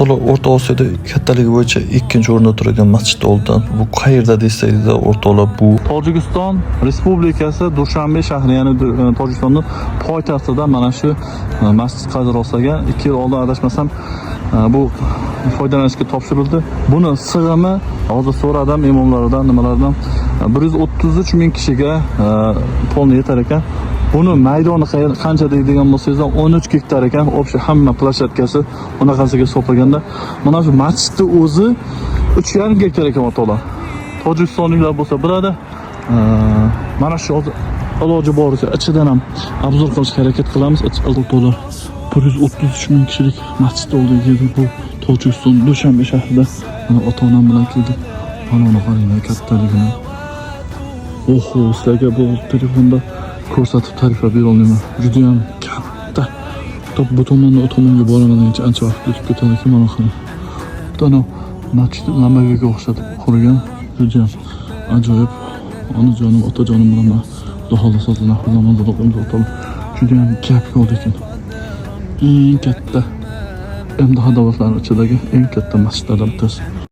O'rta Osiyoda kattaligi bo'yicha ikkinchi o'rinda turadigan masjid oldi. Bu qayerda desangizda o'rtoqlar, bu Tojikiston Respublikasi Dushanbe shahri, ya'ni Tojikistonning poytaxtida mana shu masjid qad rostlagan. 2 yil oldin adashmasam bu foydalanishga topshirildi. Buni sig'imi hozir so'radim imomlardan, nimalardan 133 ming kishiga polni yetar ekan. Buni maydoni qancha deydigan bo'lsangiz 13 gektar ekan. Общий hamma plashatkasi unaqasiga hisoblaganda mana shu masjidning o'zi 3,5 gektar ekan o'rtoqlar. Tojikistonliklar bo'lsa biladi. Mana shu iloji boricha ichidan ham obzor qilishga harakat qilamiz. O'rtoqlar, 133 ming kishilik masjid oldiga keldik. Bu Tojikiston Dushanbe shahrida. Mana ota-onam bilan keldik. Mana qaranglar kattaligini. Oho, sizlarga bu telefonda ko'rsatib ta'riflab bera olmayman. Juda ham katta. Bu tomondan o tomonga boraman degancha ancha vaqt o'tib ketadi ekan, mana qarang. Mana masjid namoyiga o'xshatib qurgan, juda ham ajoyib. Onajonim, otajonim bilan men xudo xolasa namozda o'qiymiz o'rtoqlar. Juda ham gapga oldi ekan. Eng katta MDH davlatlari ichidagi eng katta masjidlardan bittasi.